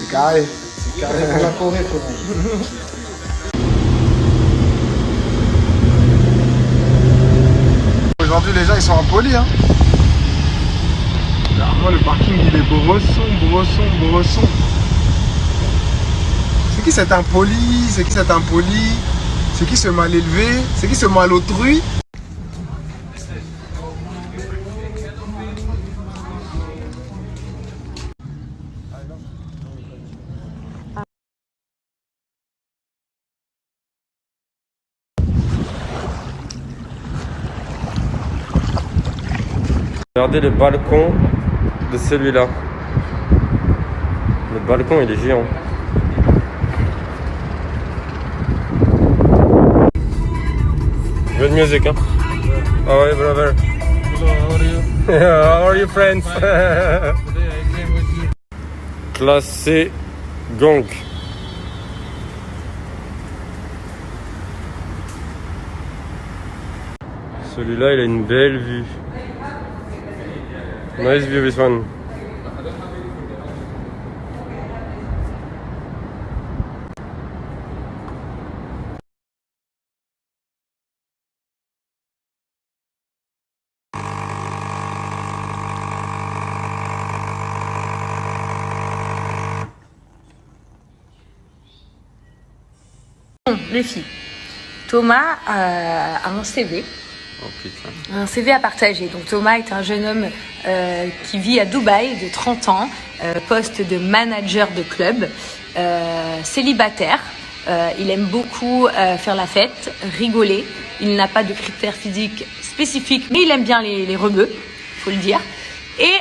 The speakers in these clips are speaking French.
carré. C'est carré pour la Corée, frérot. Aujourd'hui, les gens, ils sont impolis, hein. Moi, le parking, il est brosson. C'est qui cet impoli? C'est qui cet impoli? C'est qui ce mal élevé? C'est qui ce mal autrui? Regardez le balcon de celui-là. Le balcon, il est géant. Good music, hein? How are you, brother? Hello, how are you? How are you, friends? Today I came with you. Classe C, Gong. Celui-là, il a une belle vue. Nice view, this one. Les filles, Thomas a un CV. Oh putain. Un CV à partager. Donc Thomas est un jeune homme qui vit à Dubaï de 30 ans, poste de manager de club, célibataire. Il aime beaucoup faire la fête, rigoler. Il n'a pas de critères physiques spécifiques, mais il aime bien les rebeux, faut le dire. Et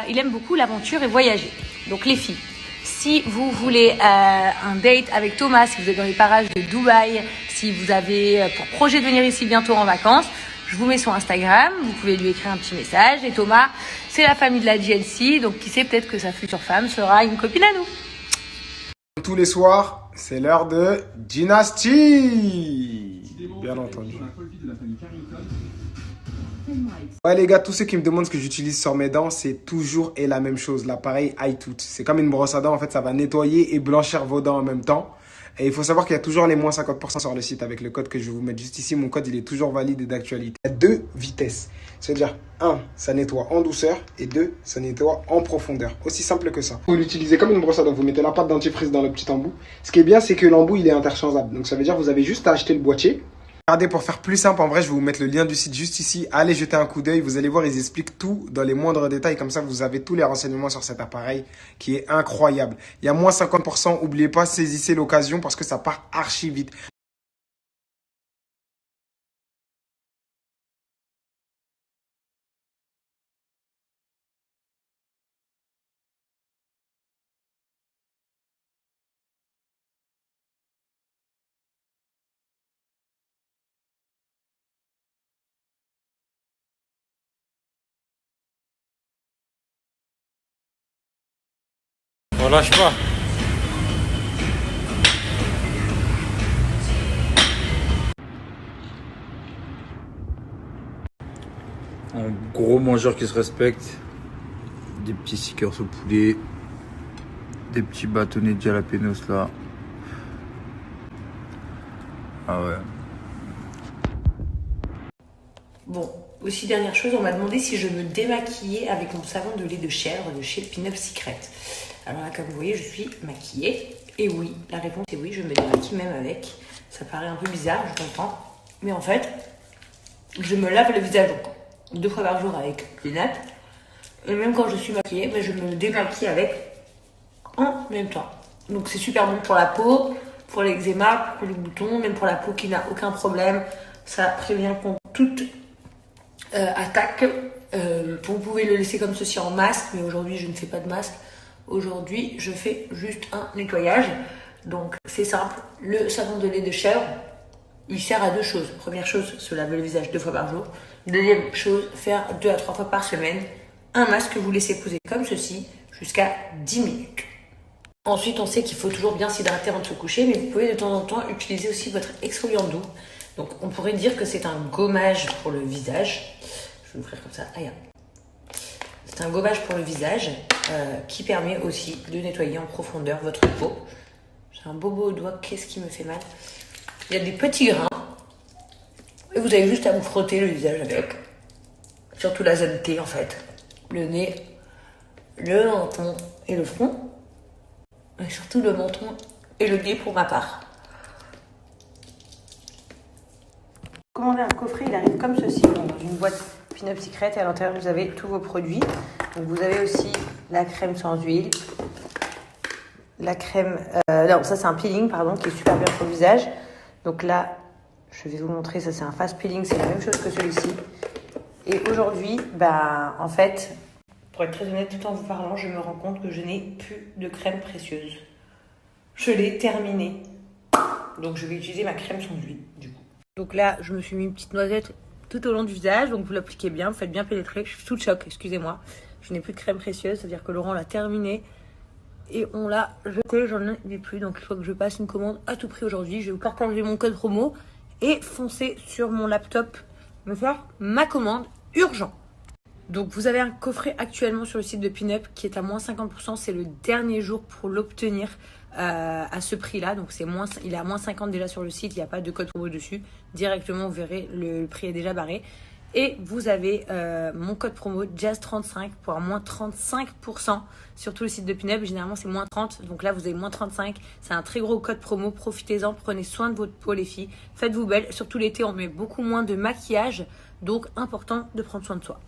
il aime beaucoup l'aventure et voyager. Donc les filles, si vous voulez un date avec Thomas, si vous êtes dans les parages de Dubaï, si vous avez pour projet de venir ici bientôt en vacances, je vous mets son Instagram, vous pouvez lui écrire un petit message. Et Thomas, c'est la famille de la GLC, donc qui sait, peut-être que sa future femme sera une copine à nous. Tous les soirs, c'est l'heure de Dynasty. Bien entendu. Ouais les gars, tous ceux qui me demandent ce que j'utilise sur mes dents, c'est toujours et la même chose, l'appareil iTooth. C'est comme une brosse à dents, en fait ça va nettoyer et blanchir vos dents en même temps. Et il faut savoir qu'il y a toujours les moins 50% sur le site avec le code que je vais vous mettre juste ici. Mon code il est toujours valide et d'actualité. Il y a 2 vitesses, c'est-à-dire 1, ça nettoie en douceur et 2, ça nettoie en profondeur. Aussi simple que ça. Vous l'utilisez comme une brosse à dents, vous mettez la pâte dentifrice dans le petit embout. Ce qui est bien, c'est que l'embout il est interchangeable. Donc ça veut dire que vous avez juste à acheter le boîtier. Regardez, pour faire plus simple, en vrai, je vais vous mettre le lien du site juste ici. Allez jeter un coup d'œil. Vous allez voir, ils expliquent tout dans les moindres détails. Comme ça, vous avez tous les renseignements sur cet appareil qui est incroyable. Il y a moins 50%. N'oubliez pas, saisissez l'occasion parce que ça part archi vite. On lâche pas. Un gros mangeur qui se respecte. Des petits stickers au poulet. Des petits bâtonnets de jalapenos là. Ah ouais. Bon, aussi dernière chose, on m'a demandé si je me démaquillais avec mon savon de lait de chèvre de chez Pin Up Secret. Alors là, comme vous voyez, je suis maquillée. Et oui, la réponse est oui, je me démaquille même avec. Ça paraît un peu bizarre, je comprends. Mais en fait, je me lave le visage donc 2 fois par jour avec Clean Up. Et même quand je suis maquillée, mais je me démaquille avec en même temps. Donc c'est super bon pour la peau, pour l'eczéma, pour les boutons, même pour la peau qui n'a aucun problème. Ça prévient contre toute attaque. Vous pouvez le laisser comme ceci en masque, mais aujourd'hui je ne fais pas de masque. Aujourd'hui je fais juste un nettoyage. Donc c'est simple, le savon de lait de chèvre, il sert à 2 choses. Première chose, se laver le visage 2 fois par jour. Deuxième chose, faire 2 à 3 fois par semaine un masque que vous laissez poser comme ceci jusqu'à 10 minutes. Ensuite, on sait qu'il faut toujours bien s'hydrater avant de se coucher, mais vous pouvez de temps en temps utiliser aussi votre exfoliant doux. Donc on pourrait dire que c'est un gommage pour le visage. Je vais l'ouvrir comme ça. Ah, yeah. C'est un gommage pour le visage qui permet aussi de nettoyer en profondeur votre peau. J'ai un bobo au doigt, qu'est-ce qui me fait mal? Il y a des petits grains et vous avez juste à vous frotter le visage avec. Surtout la zone T en fait. Le nez, le menton et le front. Et surtout le menton et le nez pour ma part. Commandez un coffret, il arrive comme ceci, dans une boîte Pin-Up Secret et à l'intérieur vous avez tous vos produits. Donc vous avez aussi la crème sans huile, la crème, non ça c'est un peeling pardon qui est super bien pour le visage. Donc là je vais vous montrer, ça c'est un fast peeling, c'est la même chose que celui-ci. Et aujourd'hui, bah en fait, pour être très honnête, tout en vous parlant, je me rends compte que je n'ai plus de crème précieuse. Je l'ai terminée. Donc je vais utiliser ma crème sans huile du coup. Donc là, je me suis mis une petite noisette tout au long du visage. Donc vous l'appliquez bien, vous faites bien pénétrer. Je suis sous le choc, excusez-moi. Je n'ai plus de crème précieuse, c'est-à-dire que Laurent l'a terminée. Et on l'a jeté, j'en ai plus. Donc il faut que je passe une commande à tout prix aujourd'hui. Je vais vous partager mon code promo et foncer sur mon laptop me faire ma commande urgent. Donc vous avez un coffret actuellement sur le site de Pin-Up qui est à moins 50%. C'est le dernier jour pour l'obtenir à ce prix-là. Donc il est à moins 50 déjà sur le site. Il n'y a pas de code promo dessus. Directement, vous verrez, le prix est déjà barré. Et vous avez mon code promo Jazz35 pour un moins 35% sur tout le site de Pin-Up. Généralement, c'est moins 30. Donc là, vous avez moins 35. C'est un très gros code promo. Profitez-en. Prenez soin de votre peau, les filles. Faites-vous belle. Surtout l'été, on met beaucoup moins de maquillage. Donc, important de prendre soin de soi.